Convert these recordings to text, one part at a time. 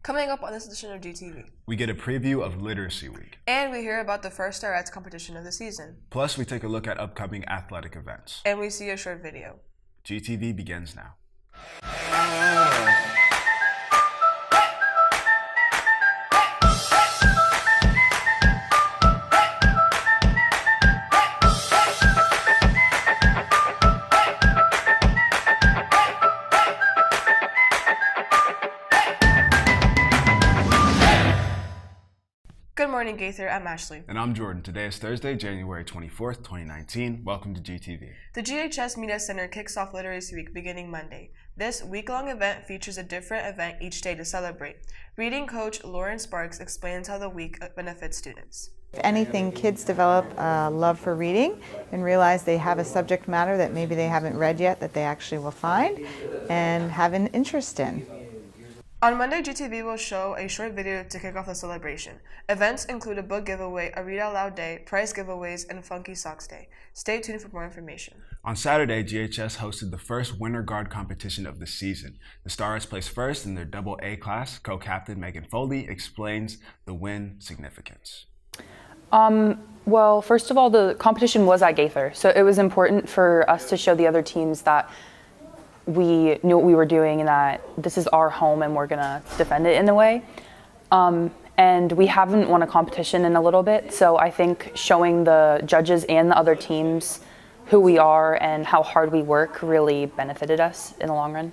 Coming up on this edition of GTV, we get a preview of Literacy Week. And we hear about the first Starettes competition of the season. Plus, we take a look at upcoming athletic events. And we see a short video. GTV begins now. Good morning, Gaither. I'm Ashley. And I'm Jordan. Today is Thursday, January 24th, 2019. Welcome to GTV. The GHS Media Center kicks off Literacy Week beginning Monday. This week-long event features a different event each day to celebrate. Reading coach Lauren Sparks explains how the week benefits students. If anything, kids develop a love for reading and realize they have a subject matter that maybe they haven't read yet that they actually will find and have an interest in. On Monday, GTV will show a short video to kick off the celebration. Events include a book giveaway, a read out loud day, prize giveaways, and Funky Socks Day. Stay tuned for more information. On Saturday, GHS hosted the first Winter Guard competition of the season. The Starettes placed first in their AA class. Co-captain Megan Foley explains the win significance. Well, first of all, the competition was at Gaither, so it was important for us to show the other teams that we knew what we were doing and that this is our home and we're gonna defend it in a way. And we haven't won a competition in a little bit, so I think showing the judges and the other teams who we are and how hard we work really benefited us in the long run.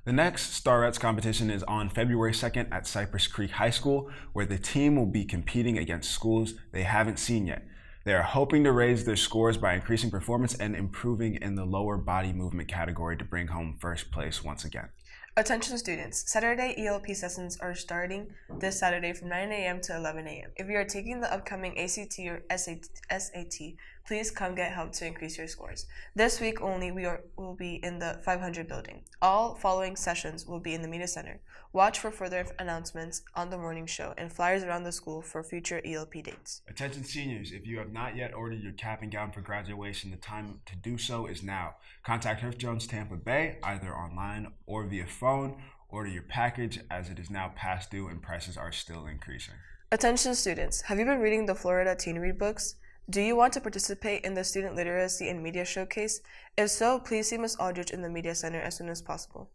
The next Starettes competition is on February 2nd at Cypress Creek High School, where the team will be competing against schools they haven't seen yet. They are hoping to raise their scores by increasing performance and improving in the lower body movement category to bring home first place once again. Attention students, Saturday ELP sessions are starting this Saturday from 9 a.m. to 11 a.m. If you are taking the upcoming ACT or SAT, please come get help to increase your scores. This week only, will be in the 500 building. All following sessions will be in the Media Center. Watch for further announcements on the morning show and flyers around the school for future ELP dates. Attention seniors, if you have not yet ordered your cap and gown for graduation, the time to do so is now. Contact Herff Jones Tampa Bay, either online or via phone. Order your package as it is now past due and prices are still increasing. Attention students, have you been reading the Florida Teen Read books? Do you want to participate in the Student Literacy and Media Showcase? If so, please see Ms. Aldrich in the Media Center as soon as possible.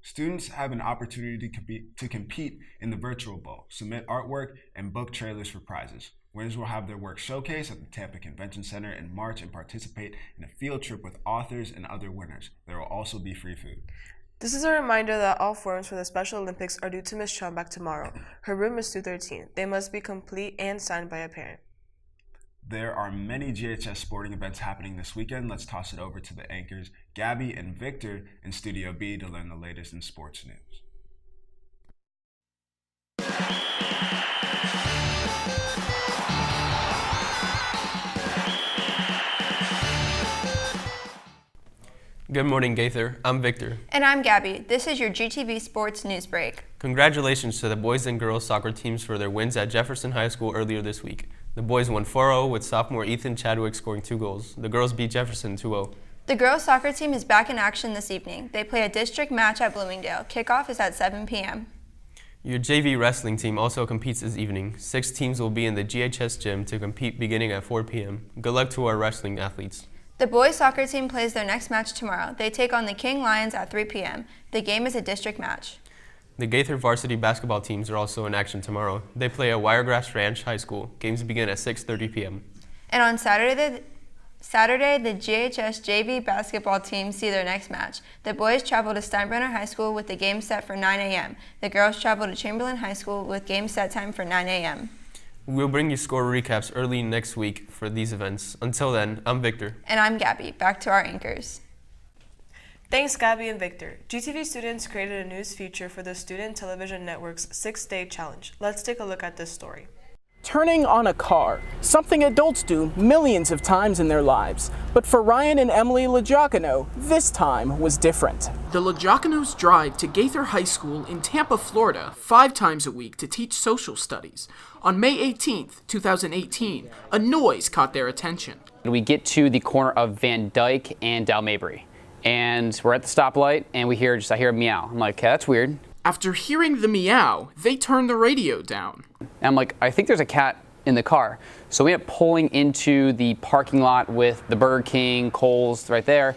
Students have an opportunity to compete in the Virtual Bowl, submit artwork, and book trailers for prizes. Winners will have their work showcased at the Tampa Convention Center in March and participate in a field trip with authors and other winners. There will also be free food. This is a reminder that all forms for the Special Olympics are due to Ms. Schomback tomorrow. Her room is 213. They must be complete and signed by a parent. There are many GHS sporting events happening this weekend. Let's toss it over to the anchors Gabby and Victor in Studio B to learn the latest in sports news. Good morning, Gaither. I'm Victor. And I'm Gabby. This is your GTV Sports News Break. Congratulations to the boys and girls soccer teams for their wins at Jefferson High School earlier this week. The boys won 4-0 with sophomore Ethan Chadwick scoring 2 goals. The girls beat Jefferson 2-0. The girls soccer team is back in action this evening. They play a district match at Bloomingdale. Kickoff is at 7 p.m. Your JV wrestling team also competes this evening. 6 teams will be in the GHS gym to compete beginning at 4 p.m. Good luck to our wrestling athletes. The boys soccer team plays their next match tomorrow. They take on the King Lions at 3 p.m. The game is a district match. The Gaither varsity basketball teams are also in action tomorrow. They play at Wiregrass Ranch High School. Games begin at 6:30 p.m. And on Saturday, the GHS JV basketball team see their next match. The boys travel to Steinbrenner High School with the game set for 9 a.m. The girls travel to Chamberlain High School with game set time for 9 a.m. We'll bring you score recaps early next week for these events. Until then, I'm Victor. And I'm Gabby. Back to our anchors. Thanks, Gabby and Victor. GTV students created a news feature for the Student Television Network's 6-Day Challenge. Let's take a look at this story. Turning on a car, something adults do millions of times in their lives. But for Ryan and Emily LaGiacono, this time was different. The LaGiaconos drive to Gaither High School in Tampa, Florida, 5 times a week to teach social studies. On May 18th, 2018, a noise caught their attention. We get to the corner of Van Dyke and Dalmabry, and we're at the stoplight, and I hear a meow. I'm like, okay, that's weird. After hearing the meow, they turned the radio down. And I'm like, I think there's a cat in the car. So we end up pulling into the parking lot with the Burger King, Kohl's right there,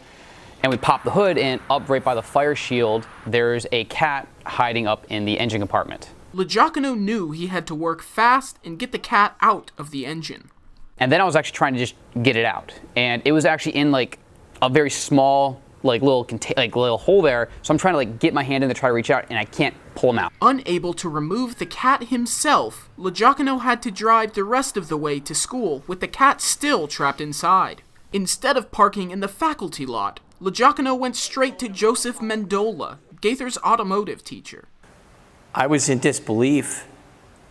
and we pop the hood, and up right by the fire shield, there's a cat hiding up in the engine compartment. Legiacano knew he had to work fast and get the cat out of the engine. And then I was actually trying to just get it out. And it was actually in like a very small, little hole there. So I'm trying to get my hand in to try to reach out, and I can't pull him out. Unable to remove the cat himself, Legiacano had to drive the rest of the way to school with the cat still trapped inside. Instead of parking in the faculty lot, Legiacano went straight to Joseph Mendola, Gaither's automotive teacher. I was in disbelief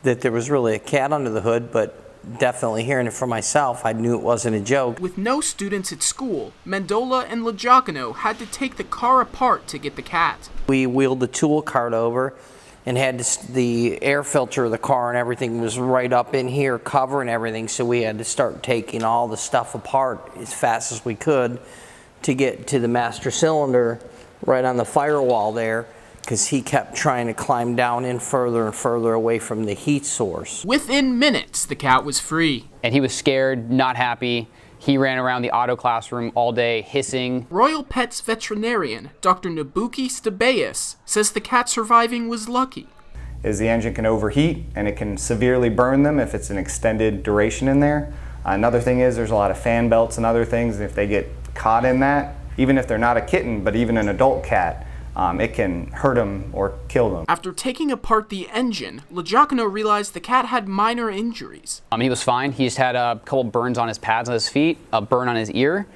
that there was really a cat under the hood, but definitely hearing it for myself, I knew it wasn't a joke. With no students at school, Mendola and Legiacano had to take the car apart to get the cat. We wheeled the tool cart over and had the air filter of the car and everything was right up in here covering everything, so we had to start taking all the stuff apart as fast as we could to get to the master cylinder right on the firewall there, because he kept trying to climb down in further and further away from the heat source. Within minutes, the cat was free. And he was scared, not happy. He ran around the auto classroom all day hissing. Royal Pets veterinarian Dr. Nabuki Stabeus says the cat surviving was lucky. The engine can overheat and it can severely burn them if it's an extended duration in there. Another thing is there's a lot of fan belts and other things. If they get caught in that, even if they're not a kitten, but even an adult cat, it can hurt them or kill them. After taking apart the engine, Legiacano realized the cat had minor injuries. He was fine. He just had a couple burns on his pads on his feet, a burn on his ear,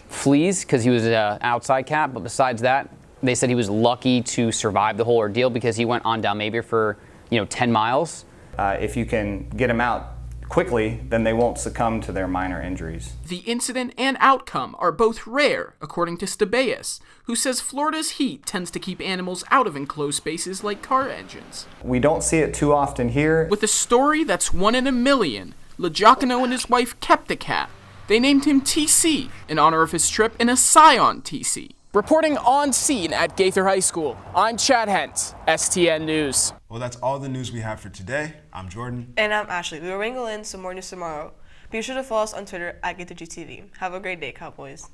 fleas because he was an outside cat. But besides that, they said he was lucky to survive the whole ordeal because he went on down maybe for 10 miles. If you can get them out quickly, then they won't succumb to their minor injuries. The incident and outcome are both rare, according to Stabeus, who says Florida's heat tends to keep animals out of enclosed spaces like car engines. We don't see it too often here. With a story that's 1 in a million, Legiacano and his wife kept the cat. They named him TC in honor of his trip in a Scion TC. Reporting on scene at Gaither High School, I'm Chad Hense, STN News. Well, that's all the news we have for today. I'm Jordan. And I'm Ashley. We will wrangle in some more news tomorrow. Be sure to follow us on Twitter at GTV. Have a great day, Cowboys.